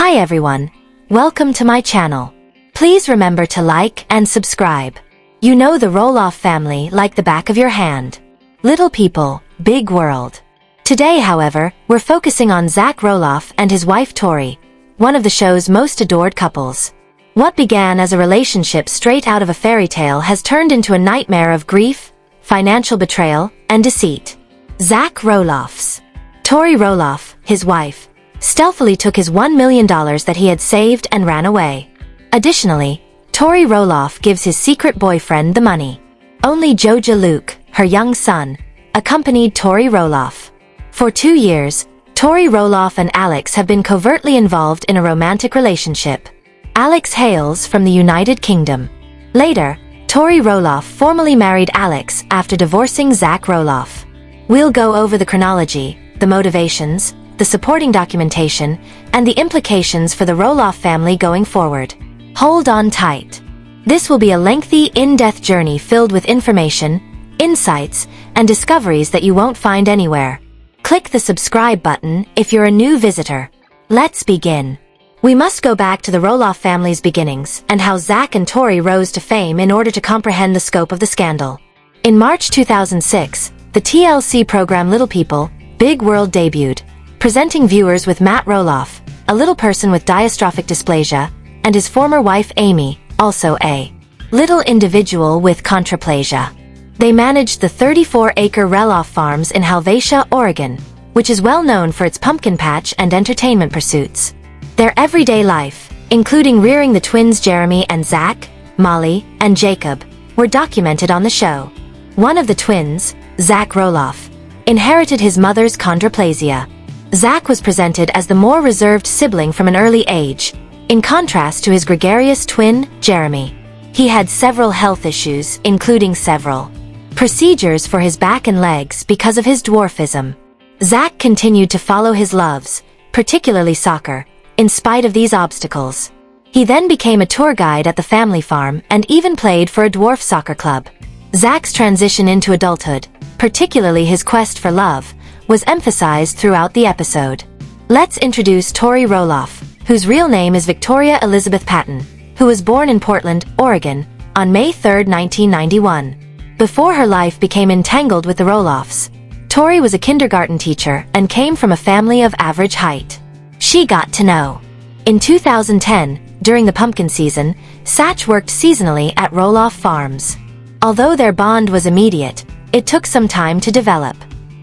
Hi everyone, welcome to my channel. Please remember to like and subscribe. You know the Roloff family like the back of your hand. Little people, big world. Today, however, we're focusing on Zach Roloff and his wife Tori, one of the show's most adored couples. What began as a relationship straight out of a fairy tale has turned into a nightmare of grief, financial betrayal, and deceit. Zach Roloff's Tori Roloff, his wife, stealthily took his $1 million that he had saved and ran away. Additionally, Tori Roloff gives his secret boyfriend the money. Only Joja Luke, her young son, accompanied Tori Roloff. For 2 years, Tori Roloff and Alex have been covertly involved in a romantic relationship. Alex hails from the United Kingdom. Later, Tori Roloff formally married Alex after divorcing Zach Roloff. We'll go over the chronology, the motivations, the supporting documentation, and the implications for the Roloff family going forward. Hold on tight. This will be a lengthy, in-depth journey filled with information, insights, and discoveries that you won't find anywhere. Click the subscribe button if you're a new visitor. Let's begin. We must go back to the Roloff family's beginnings and how Zach and Tori rose to fame in order to comprehend the scope of the scandal. In March 2006, the TLC program Little People, Big World debuted, presenting viewers with Matt Roloff, a little person with dystrophic dysplasia, and his former wife Amy, also a little individual with chondroplasia. They managed the 34-acre Roloff Farms in Helvetia, Oregon, which is well known for its pumpkin patch and entertainment pursuits. Their everyday life, including rearing the twins Jeremy and Zach, Molly, and Jacob, were documented on the show. One of the twins, Zach Roloff, inherited his mother's chondroplasia. Zach was presented as the more reserved sibling from an early age, in contrast to his gregarious twin, Jeremy. He had several health issues, including several procedures for his back and legs because of his dwarfism. Zach continued to follow his loves, particularly soccer, in spite of these obstacles. He then became a tour guide at the family farm and even played for a dwarf soccer club. Zach's transition into adulthood, particularly his quest for love, was emphasized throughout the episode. Let's introduce Tori Roloff, whose real name is Victoria Elizabeth Patton, who was born in Portland, Oregon, on May 3, 1991. Before her life became entangled with the Roloffs, Tori was a kindergarten teacher and came from a family of average height. She got to know. In 2010, during the pumpkin season, Zach worked seasonally at Roloff Farms. Although their bond was immediate, it took some time to develop.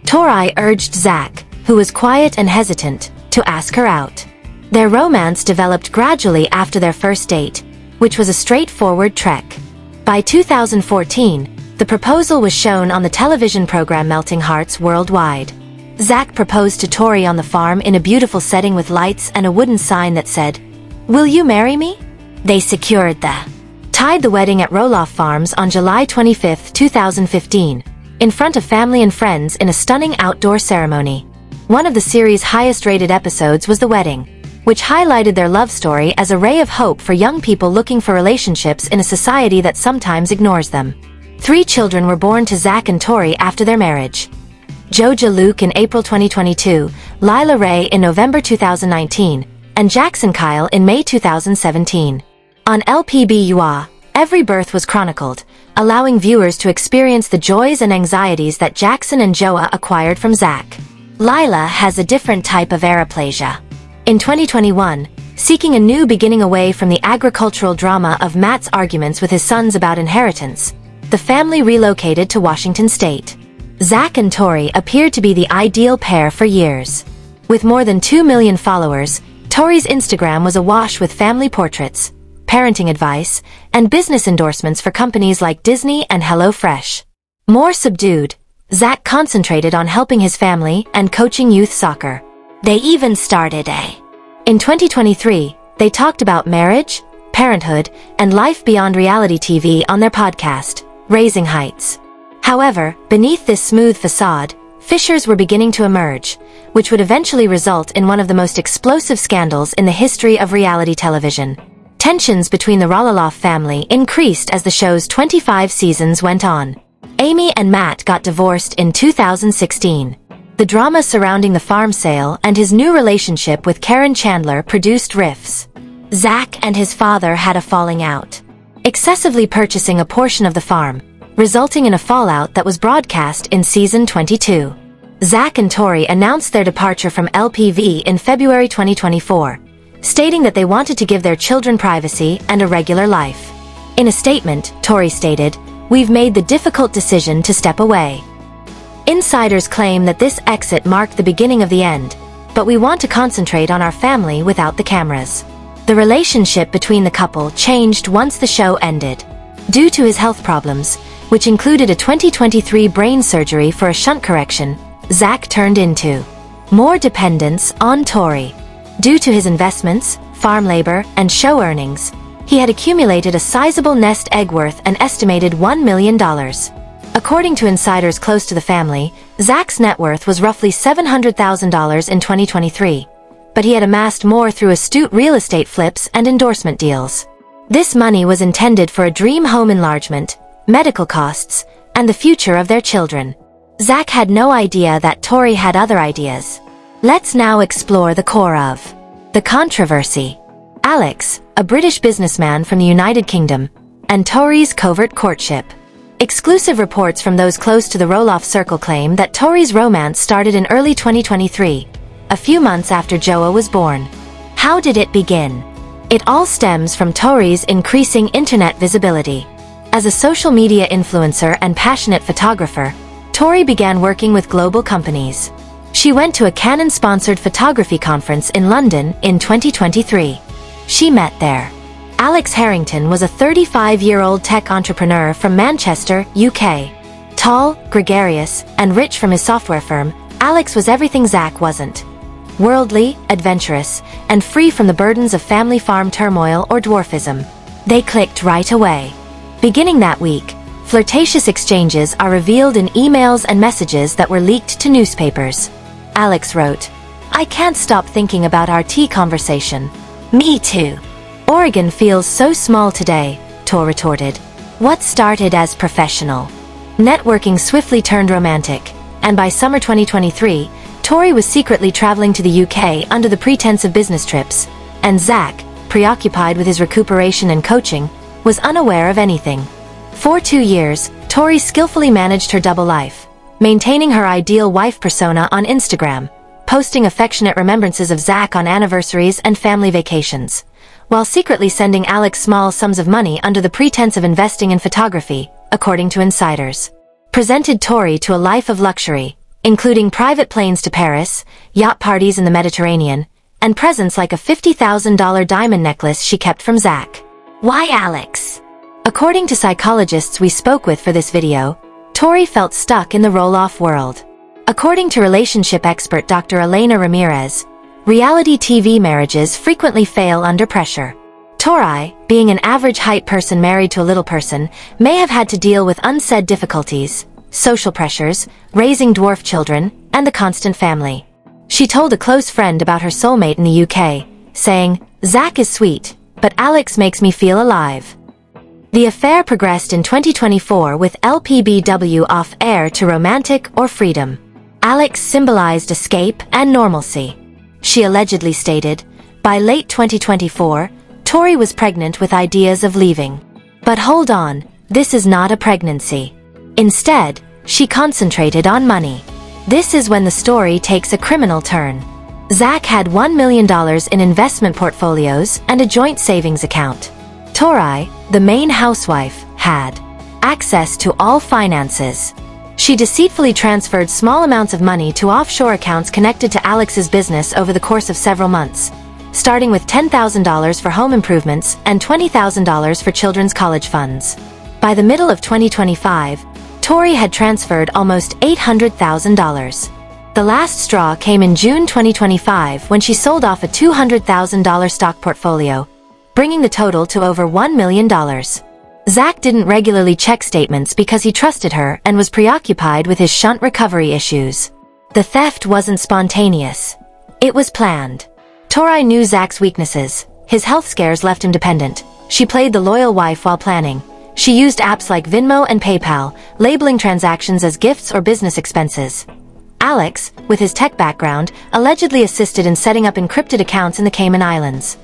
Tori urged Zach, who was quiet and hesitant, to ask her out. Their romance developed gradually after their first date, which was a straightforward trek. By 2014, the proposal was shown on the television program Melting Hearts Worldwide. Zach proposed to Tori on the farm in a beautiful setting with lights and a wooden sign that said, "Will you marry me?" They secured the wedding at Roloff Farms on July 25, 2015, in front of family and friends in a stunning outdoor ceremony. One of the series' highest-rated episodes was the wedding, which highlighted their love story as a ray of hope for young people looking for relationships in a society that sometimes ignores them. 3 children were born to Zach and Tori after their marriage. Joja Luke in April 2022, Lila Ray in November 2019, and Jackson Kyle in May 2017. On LPBW, every birth was chronicled, allowing viewers to experience the joys and anxieties that Jackson and Joa acquired from Zach. Lila has a different type of aeroplasia. In 2021, seeking a new beginning away from the agricultural drama of Matt's arguments with his sons about inheritance, the family relocated to Washington State. Zach and Tori appeared to be the ideal pair for years. With more than 2 million followers, Tori's Instagram was awash with family portraits, parenting advice, and business endorsements for companies like Disney and HelloFresh. More subdued, Zach concentrated on helping his family and coaching youth soccer. They even started In 2023, they talked about marriage, parenthood, and life beyond reality TV on their podcast, Raising Heights. However, beneath this smooth facade, fissures were beginning to emerge, which would eventually result in one of the most explosive scandals in the history of reality television. Tensions between the Roloff family increased as the show's 25 seasons went on. Amy and Matt got divorced in 2016. The drama surrounding the farm sale and his new relationship with Karen Chandler produced rifts. Zach and his father had a falling out, excessively purchasing a portion of the farm, resulting in a fallout that was broadcast in season 22. Zach and Tori announced their departure from LPV in February 2024, stating that they wanted to give their children privacy and a regular life. In a statement, Tori stated, "We've made the difficult decision to step away. Insiders claim that this exit marked the beginning of the end, but we want to concentrate on our family without the cameras." The relationship between the couple changed once the show ended. Due to his health problems, which included a 2023 brain surgery for a shunt correction, Zach turned into more dependence on Tori. Due to his investments, farm labor, and show earnings, he had accumulated a sizable nest egg worth an estimated $1 million. According to insiders close to the family, Zach's net worth was roughly $700,000 in 2023, but he had amassed more through astute real estate flips and endorsement deals. This money was intended for a dream home enlargement, medical costs, and the future of their children. Zach had no idea that Tori had other ideas. Let's now explore the core of the controversy. Alex, a British businessman from the United Kingdom, and Tori's covert courtship. Exclusive reports from those close to the Roloff circle claim that Tori's romance started in early 2023, a few months after Joa was born. How did it begin? It all stems from Tori's increasing internet visibility. As a social media influencer and passionate photographer, Tori began working with global companies. She went to a Canon-sponsored photography conference in London in 2023. She met there Alex Harrington was a 35-year-old tech entrepreneur from Manchester, UK. Tall, gregarious, and rich from his software firm, Alex was everything Zach wasn't. Worldly, adventurous, and free from the burdens of family farm turmoil or dwarfism. They clicked right away. Beginning that week, flirtatious exchanges are revealed in emails and messages that were leaked to newspapers. Alex wrote, "I can't stop thinking about our tea conversation." "Me too. Oregon feels so small today," Tor retorted. What started as professional networking swiftly turned romantic, and by summer 2023, Tori was secretly traveling to the UK under the pretense of business trips, and Zach, preoccupied with his recuperation and coaching, was unaware of anything. For 2 years, Tori skillfully managed her double life, maintaining her ideal wife persona on Instagram, posting affectionate remembrances of Zach on anniversaries and family vacations, while secretly sending Alex small sums of money under the pretense of investing in photography, according to insiders. Presented Tori to a life of luxury, including private planes to Paris, yacht parties in the Mediterranean, and presents like a $50,000 diamond necklace she kept from Zach. Why Alex? According to psychologists we spoke with for this video, Tori felt stuck in the Roloff world. According to relationship expert Dr. Elena Ramirez, reality TV marriages frequently fail under pressure. Tori, being an average height person married to a little person, may have had to deal with unsaid difficulties, social pressures, raising dwarf children, and the constant family. She told a close friend about her soulmate in the UK, saying, "Zach is sweet, but Alex makes me feel alive." The affair progressed in 2024 with LPBW off air to romantic or freedom. Alex symbolized escape and normalcy. She allegedly stated, by late 2024, Tori was pregnant with ideas of leaving. But hold on, this is not a pregnancy. Instead, she concentrated on money. This is when the story takes a criminal turn. Zach had $1 million in investment portfolios and a joint savings account. Tori, the main housewife, had access to all finances. She deceitfully transferred small amounts of money to offshore accounts connected to Alex's business over the course of several months, starting with $10,000 for home improvements and $20,000 for children's college funds. By the middle of 2025, Tori had transferred almost $800,000. The last straw came in June 2025 when she sold off a $200,000 stock portfolio, bringing the total to over $1 million. Zach didn't regularly check statements because he trusted her and was preoccupied with his shunt recovery issues. The theft wasn't spontaneous. It was planned. Tori knew Zach's weaknesses. His health scares left him dependent. She played the loyal wife while planning. She used apps like Venmo and PayPal, labeling transactions as gifts or business expenses. Alex, with his tech background, allegedly assisted in setting up encrypted accounts in the Cayman Islands.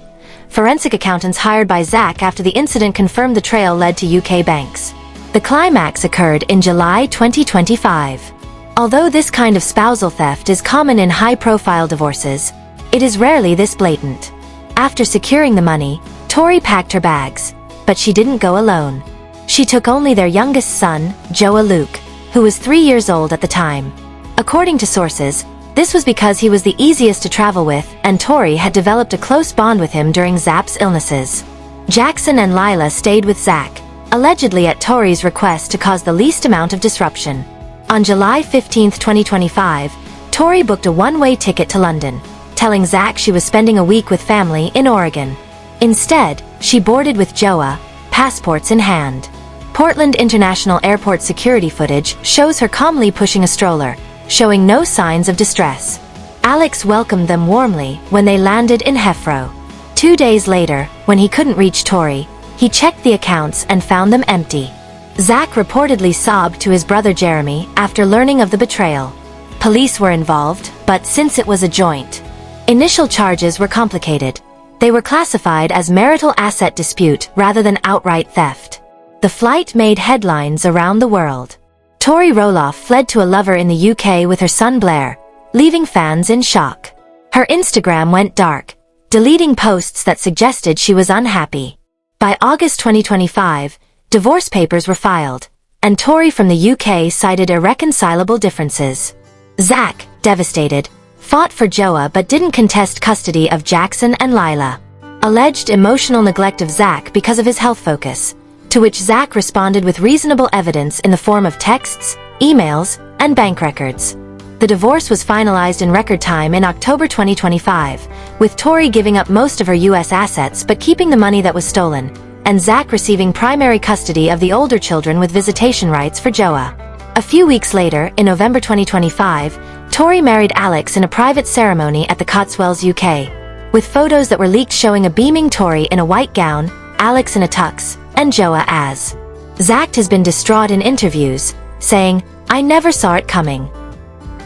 Forensic accountants hired by Zach after the incident confirmed the trail led to UK banks. The climax occurred in July 2025. Although this kind of spousal theft is common in high-profile divorces, it is rarely this blatant. After securing the money, Tori packed her bags. But she didn't go alone. She took only their youngest son, Joa Luke, who was 3 years old at the time. According to sources, this was because he was the easiest to travel with, and Tori had developed a close bond with him during Zap's illnesses. Jackson and Lila stayed with Zach, allegedly at Tori's request to cause the least amount of disruption. On July 15, 2025, Tori booked a one-way ticket to London, telling Zach she was spending a week with family in Oregon. Instead, she boarded with Joa, passports in hand. Portland International Airport security footage shows her calmly pushing a stroller, showing no signs of distress. Alex welcomed them warmly when they landed in Heathrow. 2 days later, when he couldn't reach Tori, he checked the accounts and found them empty. Zach reportedly sobbed to his brother Jeremy after learning of the betrayal. Police were involved, but since it was a joint, initial charges were complicated. They were classified as marital asset dispute rather than outright theft. The flight made headlines around the world. Tori Roloff fled to a lover in the UK with her son Blair, leaving fans in shock. Her Instagram went dark, deleting posts that suggested she was unhappy. By August 2025, divorce papers were filed, and Tori from the UK cited irreconcilable differences. Zach, devastated, fought for Joa but didn't contest custody of Jackson and Lila. Alleged emotional neglect of Zach because of his health focus, to which Zach responded with reasonable evidence in the form of texts, emails, and bank records. The divorce was finalized in record time in October 2025, with Tori giving up most of her US assets but keeping the money that was stolen, and Zach receiving primary custody of the older children with visitation rights for Joa. A few weeks later, in November 2025, Tori married Alex in a private ceremony at the Cotswolds, UK, with photos that were leaked showing a beaming Tori in a white gown, Alex in a tux, and Joa as. Zach has been distraught in interviews, saying, "I never saw it coming."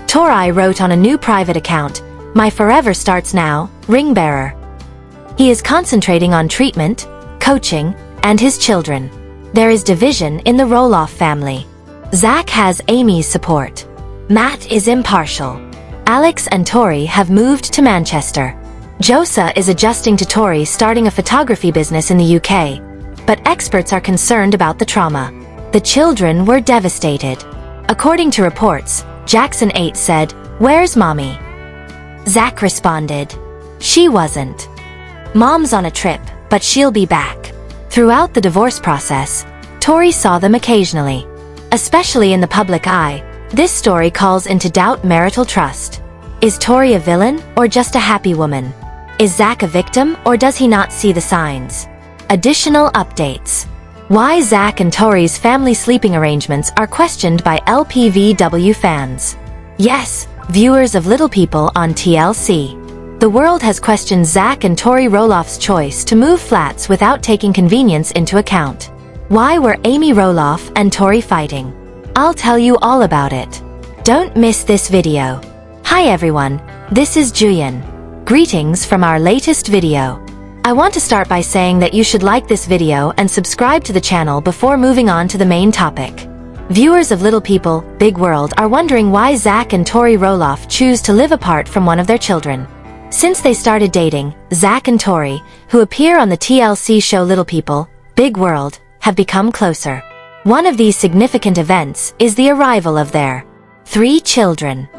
Tori wrote on a new private account, "My forever starts now, ring bearer." He is concentrating on treatment, coaching, and his children. There is division in the Roloff family. Zach has Amy's support. Matt is impartial. Alex and Tori have moved to Manchester. Josa is adjusting to Tori starting a photography business in the UK, but experts are concerned about the trauma. The children were devastated. According to reports, Jackson 8 said, "Where's mommy?" Zach responded, "She wasn't. Mom's on a trip, but she'll be back." Throughout the divorce process, Tori saw them occasionally. Especially in the public eye, this story calls into doubt marital trust. Is Tori a villain or just a happy woman? Is Zach a victim or does he not see the signs? Additional updates. Why Zach and Tori's family sleeping arrangements are questioned by LPBW fans. Yes, viewers of Little People on TLC. The world has questioned Zach and Tori Roloff's choice to move flats without taking convenience into account. Why were Amy Roloff and Tori fighting? I'll tell you all about it. Don't miss this video. Hi everyone, this is Julian. Greetings from our latest video. I want to start by saying that you should like this video and subscribe to the channel before moving on to the main topic. Viewers of Little People, Big World are wondering why Zach and Tori Roloff choose to live apart from one of their children. Since they started dating, Zach and Tori, who appear on the TLC show Little People, Big World, have become closer. One of these significant events is the arrival of their 3 children.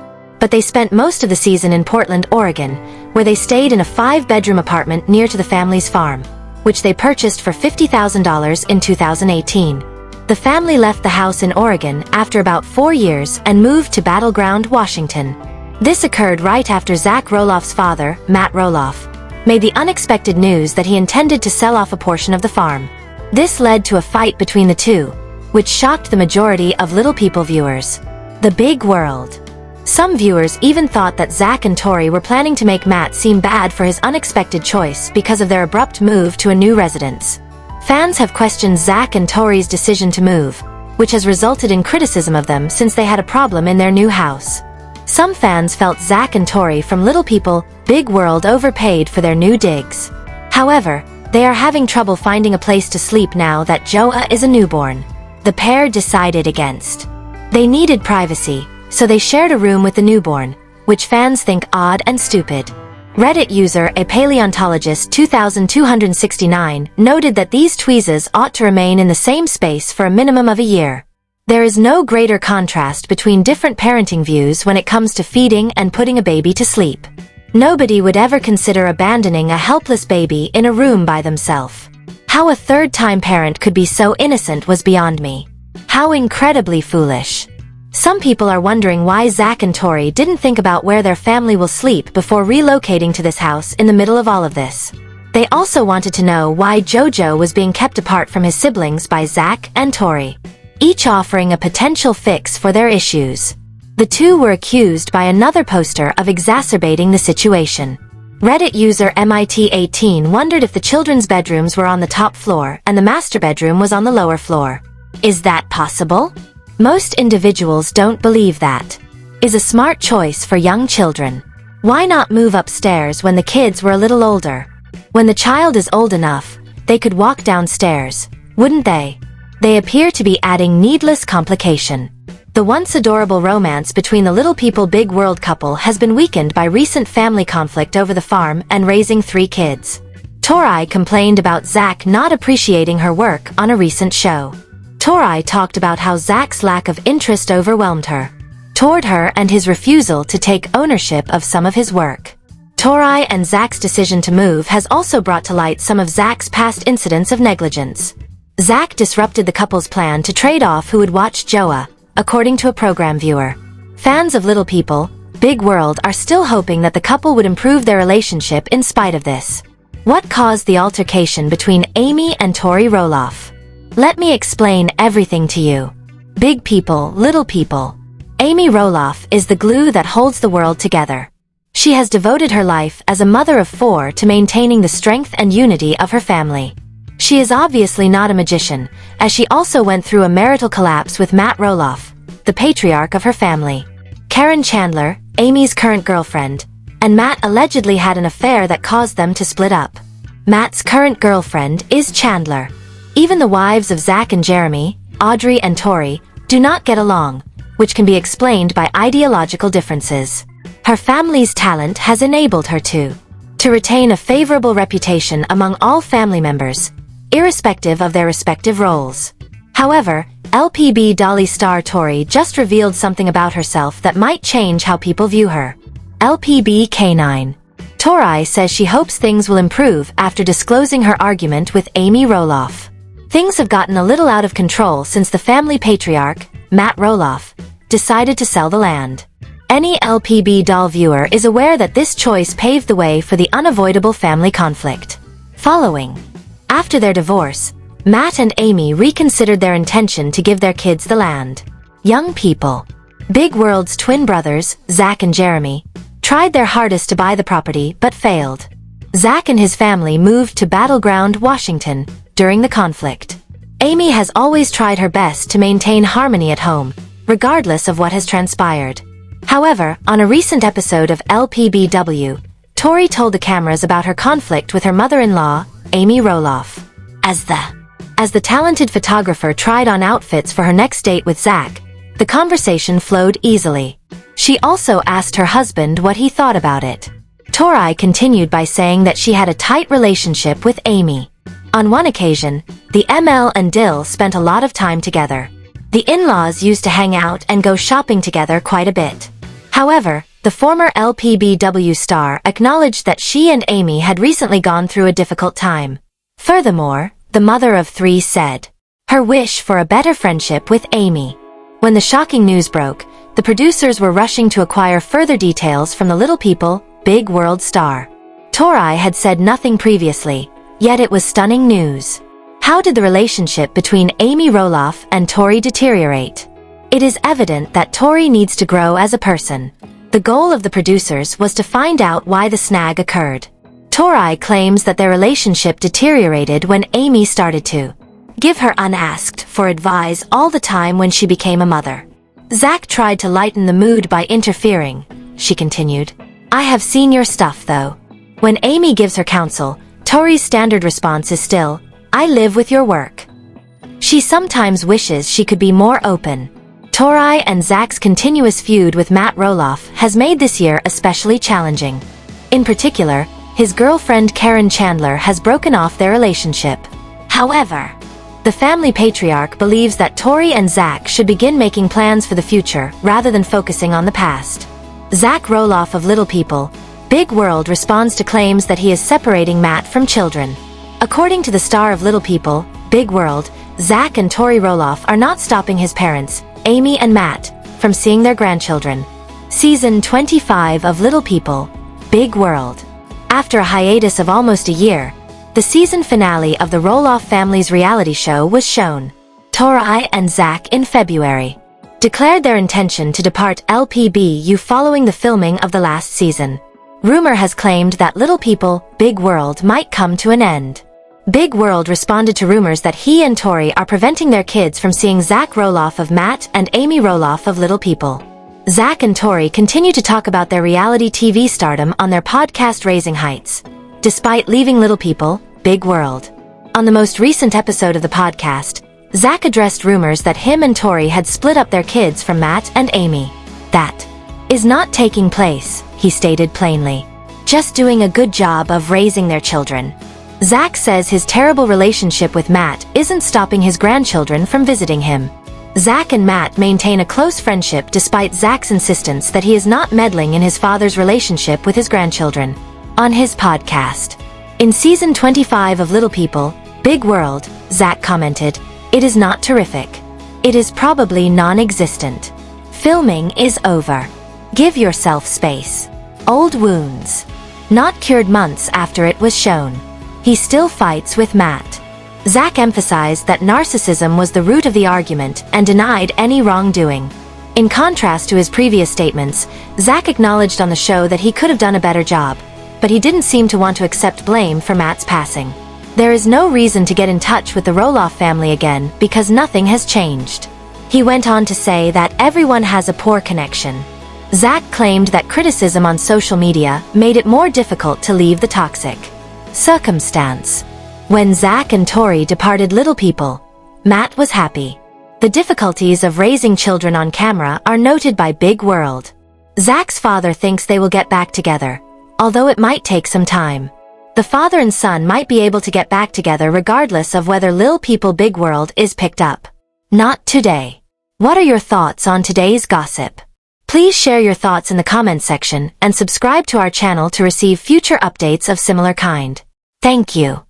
But they spent most of the season in Portland, Oregon, where they stayed in a 5-bedroom apartment near to the family's farm, which they purchased for $50,000 in 2018. The family left the house in Oregon after about 4 years and moved to Battleground, Washington. This occurred right after Zach Roloff's father, Matt Roloff, made the unexpected news that he intended to sell off a portion of the farm. This led to a fight between the two, which shocked the majority of Little People viewers. The Big World. Some viewers even thought that Zach and Tori were planning to make Matt seem bad for his unexpected choice because of their abrupt move to a new residence. Fans have questioned Zach and Tori's decision to move, which has resulted in criticism of them since they had a problem in their new house. Some fans felt Zach and Tori from Little People, Big World overpaid for their new digs. However, they are having trouble finding a place to sleep now that Joa is a newborn. The pair decided against. They needed privacy, so they shared a room with the newborn, which fans think odd and stupid. Reddit user A Paleontologist 2269 noted that these tweezers ought to remain in the same space for a minimum of a year. There is no greater contrast between different parenting views when it comes to feeding and putting a baby to sleep. Nobody would ever consider abandoning a helpless baby in a room by themselves. How a third-time parent could be so innocent was beyond me. How incredibly foolish. Some people are wondering why Zach and Tori didn't think about where their family will sleep before relocating to this house in the middle of all of this. They also wanted to know why Jojo was being kept apart from his siblings by Zach and Tori, each offering a potential fix for their issues. The two were accused by another poster of exacerbating the situation. Reddit user MIT18 wondered if the children's bedrooms were on the top floor and the master bedroom was on the lower floor. Is that possible? Most individuals don't believe that. Is a smart choice for young children. Why not move upstairs when the kids were a little older? When the child is old enough, they could walk downstairs, wouldn't they? They appear to be adding needless complication. The once adorable romance between the Little People Big World couple has been weakened by recent family conflict over the farm and raising 3 kids. Tori complained about Zach not appreciating her work on a recent show. Tori talked about how Zach's lack of interest overwhelmed her toward her and his refusal to take ownership of some of his work. Tori and Zach's decision to move has also brought to light some of Zach's past incidents of negligence. Zach disrupted the couple's plan to trade off who would watch Joa, according to a program viewer. Fans of Little People, Big World are still hoping that the couple would improve their relationship in spite of this. What caused the altercation between Amy and Tori Roloff? Let me explain everything to you. Big People, Little People. Amy Roloff is the glue that holds the world together. She has devoted her life as a mother of 4 to maintaining the strength and unity of her family. She is obviously not a magician, as she also went through a marital collapse with Matt Roloff, the patriarch of her family. Karen Chandler, Amy's current girlfriend, and Matt allegedly had an affair that caused them to split up. Matt's current girlfriend is Chandler. Even the wives of Zach and Jeremy, Audrey and Tori, do not get along, which can be explained by ideological differences. Her family's talent has enabled her to retain a favorable reputation among all family members, irrespective of their respective roles. However, LPBW star Tori just revealed something about herself that might change how people view her. LPBK9. Tori says she hopes things will improve after disclosing her argument with Amy Roloff. Things have gotten a little out of control since the family patriarch, Matt Roloff, decided to sell the land. Any LPBW viewer is aware that this choice paved the way for the unavoidable family conflict. Following. After their divorce, Matt and Amy reconsidered their intention to give their kids the land. Young People. Big World's twin brothers, Zach and Jeremy, tried their hardest to buy the property but failed. Zach and his family moved to Battleground, Washington, during the conflict. Amy has always tried her best to maintain harmony at home, regardless of what has transpired. However, on a recent episode of LPBW, Tori told the cameras about her conflict with her mother-in-law, Amy Roloff. As the talented photographer tried on outfits for her next date with Zach, the conversation flowed easily. She also asked her husband what he thought about it. Tori continued by saying that she had a tight relationship with Amy. On one occasion, the ML and Dill spent a lot of time together. The in-laws used to hang out and go shopping together quite a bit. However, the former LPBW star acknowledged that she and Amy had recently gone through a difficult time. Furthermore, the mother of 3 said her wish for a better friendship with Amy. When the shocking news broke, the producers were rushing to acquire further details from the Little People, Big World star. Tori had said nothing previously, yet it was stunning news. How did the relationship between Amy Roloff and Tori deteriorate? It is evident that Tori needs to grow as a person. The goal of the producers was to find out why the snag occurred. Tori claims that their relationship deteriorated when Amy started to give her unasked for advice all the time when she became a mother. Zach tried to lighten the mood by interfering. She continued, "I have seen your stuff though." When Amy gives her counsel, Tori's standard response is still, "I live with your work." She sometimes wishes she could be more open. Tori and Zach's continuous feud with Matt Roloff has made this year especially challenging. In particular, his girlfriend Karen Chandler has broken off their relationship. However, the family patriarch believes that Tori and Zach should begin making plans for the future rather than focusing on the past. Zach Roloff of Little People, Big World responds to claims that he is separating Matt from children. According to the star of Little People, Big World, Zach and Tori Roloff are not stopping his parents, Amy and Matt, from seeing their grandchildren. Season 25 of Little People, Big World. After a hiatus of almost a year, the season finale of the Roloff family's reality show was shown. Tori and Zach in February declared their intention to depart LPBW following the filming of the last season. Rumor has claimed that Little People, Big World might come to an end. Big World responded to rumors that he and Tori are preventing their kids from seeing Zach Roloff of Matt and Amy Roloff of Little People. Zach and Tori continue to talk about their reality TV stardom on their podcast Raising Heights, despite leaving Little People, Big World. On the most recent episode of the podcast, Zach addressed rumors that him and Tori had split up their kids from Matt and Amy. "That is not taking place," he stated plainly. "Just doing a good job of raising their children." Zach says his terrible relationship with Matt isn't stopping his grandchildren from visiting him. Zach and Matt maintain a close friendship despite Zach's insistence that he is not meddling in his father's relationship with his grandchildren. On his podcast, in season 25 of Little People, Big World, Zach commented, "It is not terrific. It is probably non-existent. Filming is over. Give yourself space. Old wounds. Not cured months after it was shown. He still fights with Matt." Zach emphasized that narcissism was the root of the argument and denied any wrongdoing. In contrast to his previous statements, Zach acknowledged on the show that he could have done a better job, but he didn't seem to want to accept blame for Matt's passing. There is no reason to get in touch with the Roloff family again because nothing has changed. He went on to say that everyone has a poor connection. Zach claimed that criticism on social media made it more difficult to leave the toxic circumstance. When Zach and Tori departed Little People, Matt was happy. The difficulties of raising children on camera are noted by Big World. Zach's father thinks they will get back together, although it might take some time. The father and son might be able to get back together regardless of whether Little People Big World is picked up. Not today. What are your thoughts on today's gossip? Please share your thoughts in the comment section and subscribe to our channel to receive future updates of similar kind. Thank you.